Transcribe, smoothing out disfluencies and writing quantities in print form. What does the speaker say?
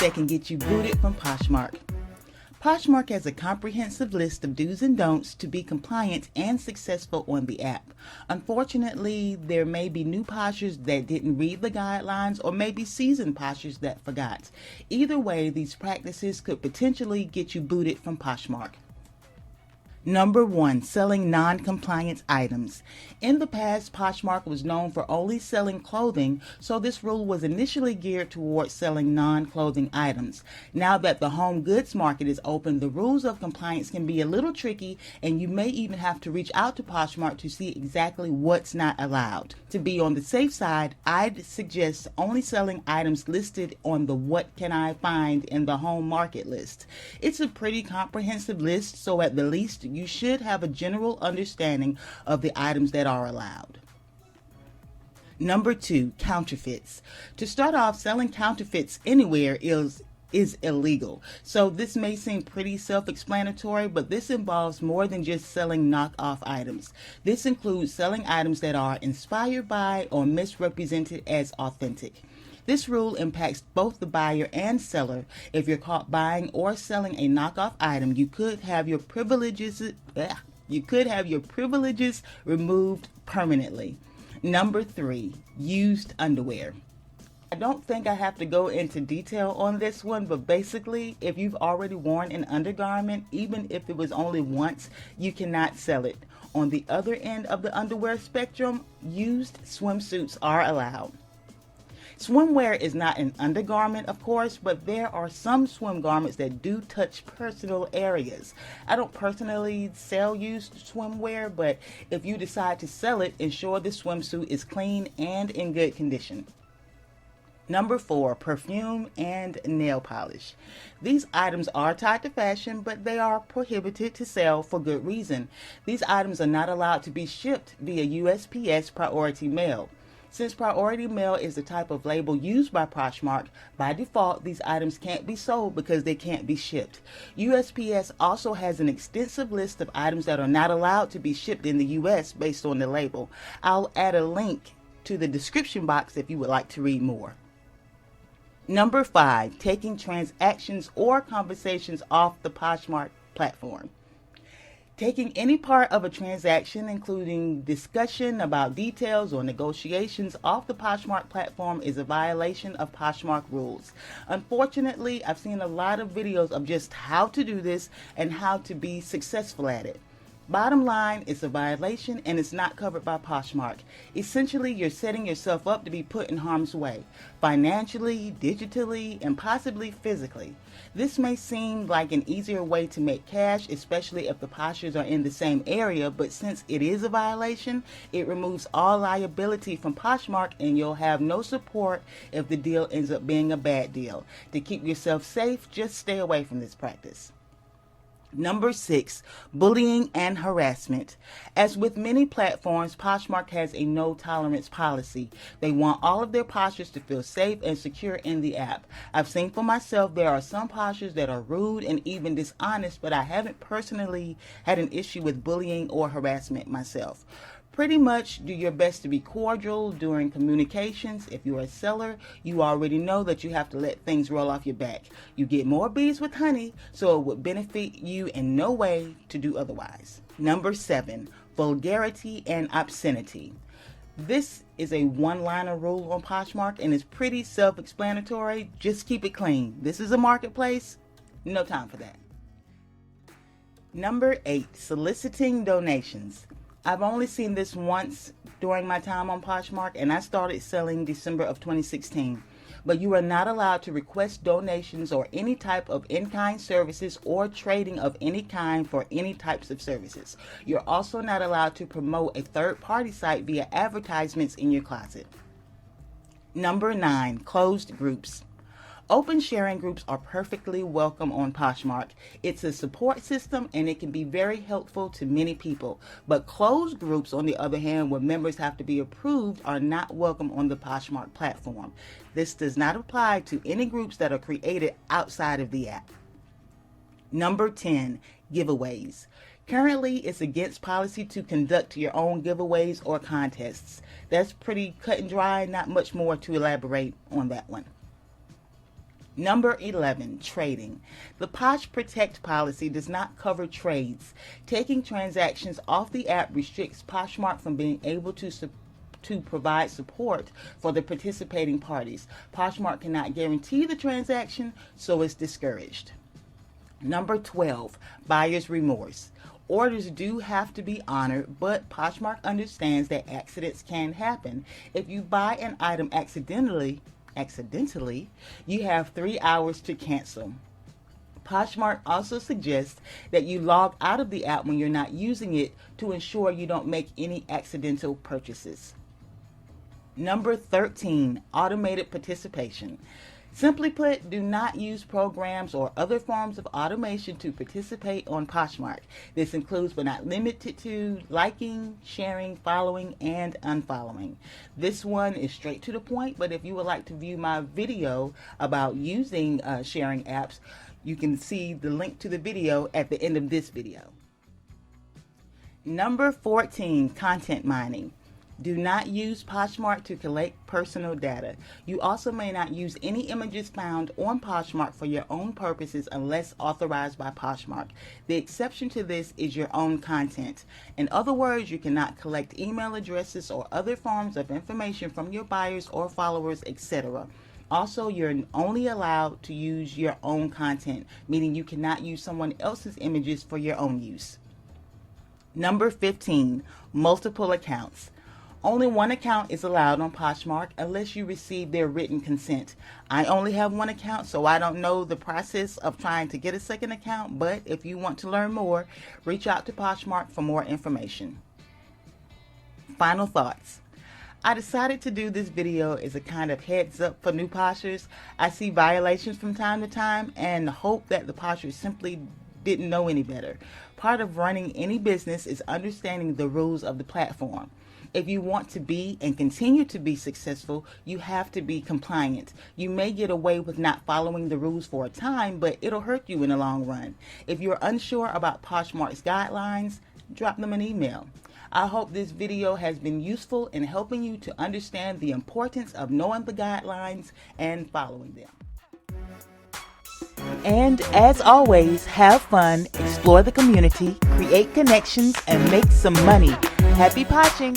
that can get you booted from Poshmark. Poshmark has a comprehensive list of do's and don'ts to be compliant and successful on the app. Unfortunately, there may be new poshers that didn't read the guidelines or maybe seasoned poshers that forgot. Either way, these practices could potentially get you booted from Poshmark. Number 1, selling non-compliance items. In the past, Poshmark was known for only selling clothing, so this rule was initially geared towards selling non-clothing items. Now that the home goods market is open, the rules of compliance can be a little tricky, and you may even have to reach out to Poshmark to see exactly what's not allowed. To be on the safe side, I'd suggest only selling items listed on the What Can I Find in the Home Market list. It's a pretty comprehensive list, so at the least, you should have a general understanding of the items that are allowed. Number 2, counterfeits. To start off, selling counterfeits anywhere is illegal. So this may seem pretty self-explanatory, but this involves more than just selling knockoff items. This includes selling items that are inspired by or misrepresented as authentic. This rule impacts both the buyer and seller. If you're caught buying or selling a knockoff item, you could have your privileges removed permanently. Number 3, used underwear. I don't think I have to go into detail on this one, but basically, if you've already worn an undergarment, even if it was only once, you cannot sell it. On the other end of the underwear spectrum, used swimsuits are allowed. Swimwear is not an undergarment, of course, but there are some swim garments that do touch personal areas. I don't personally sell used swimwear, but if you decide to sell it, ensure the swimsuit is clean and in good condition. Number 4, perfume and nail polish. These items are tied to fashion, but they are prohibited to sell for good reason. These items are not allowed to be shipped via USPS priority mail. Since priority mail is the type of label used by Poshmark, by default, these items can't be sold because they can't be shipped. USPS also has an extensive list of items that are not allowed to be shipped in the US based on the label. I'll add a link to the description box if you would like to read more. Number 5, taking transactions or conversations off the Poshmark platform. Taking any part of a transaction, including discussion about details or negotiations, off the Poshmark platform is a violation of Poshmark rules. Unfortunately, I've seen a lot of videos of just how to do this and how to be successful at it. Bottom line, it's a violation and it's not covered by Poshmark. Essentially, you're setting yourself up to be put in harm's way, financially, digitally, and possibly physically. This may seem like an easier way to make cash, especially if the poshers are in the same area, but since it is a violation, it removes all liability from Poshmark and you'll have no support if the deal ends up being a bad deal. To keep yourself safe, just stay away from this practice. Number 6, bullying and harassment. As with many platforms, Poshmark has a no-tolerance policy. They want all of their poshers to feel safe and secure in the app. I've seen for myself there are some poshers that are rude and even dishonest, but I haven't personally had an issue with bullying or harassment myself. Pretty much do your best to be cordial during communications. If you're a seller, you already know that you have to let things roll off your back. You get more bees with honey, so it would benefit you in no way to do otherwise. Number 7, vulgarity and obscenity. This is a one-liner rule on Poshmark and it's pretty self-explanatory. Just keep it clean. This is a marketplace. No time for that. Number 8, soliciting donations. I've only seen this once during my time on Poshmark, and I started selling December of 2016. But you are not allowed to request donations or any type of in-kind services or trading of any kind for any types of services. You're also not allowed to promote a third-party site via advertisements in your closet. Number 9, closed groups. Open sharing groups are perfectly welcome on Poshmark. It's a support system and it can be very helpful to many people. But closed groups, on the other hand, where members have to be approved, are not welcome on the Poshmark platform. This does not apply to any groups that are created outside of the app. Number 10, giveaways. Currently, it's against policy to conduct your own giveaways or contests. That's pretty cut and dry, not much more to elaborate on that one. Number 11, trading. The Posh Protect policy does not cover trades. Taking transactions off the app restricts Poshmark from being able to provide support for the participating parties. Poshmark cannot guarantee the transaction, so it's discouraged. Number 12, buyer's remorse. Orders do have to be honored, but Poshmark understands that accidents can happen. If you buy an item accidentally, you have 3 hours to cancel. Poshmark also suggests that you log out of the app when you're not using it to ensure you don't make any accidental purchases. Number 13, automated participation. Simply put, do not use programs or other forms of automation to participate on Poshmark. This includes but not limited to liking, sharing, following, and unfollowing. This one is straight to the point, but if you would like to view my video about using sharing apps, you can see the link to the video at the end of this video. Number 14, content mining. Do not use Poshmark to collect personal data. You also may not use any images found on Poshmark for your own purposes unless authorized by Poshmark. The exception to this is your own content. In other words, you cannot collect email addresses or other forms of information from your buyers or followers, etc. Also, you're only allowed to use your own content, meaning you cannot use someone else's images for your own use. Number 15, multiple accounts. Only one account is allowed on Poshmark unless you receive their written consent. I only have one account, so I don't know the process of trying to get a second account, but if you want to learn more, reach out to Poshmark for more information. Final thoughts. I decided to do this video as a kind of heads up for new poshers. I see violations from time to time and hope that the poshers simply didn't know any better. Part of running any business is understanding the rules of the platform. If you want to be and continue to be successful, you have to be compliant. You may get away with not following the rules for a time, but it'll hurt you in the long run. If you're unsure about Poshmark's guidelines, drop them an email. I hope this video has been useful in helping you to understand the importance of knowing the guidelines and following them. And as always, have fun, explore the community, create connections, and make some money. Happy poshing!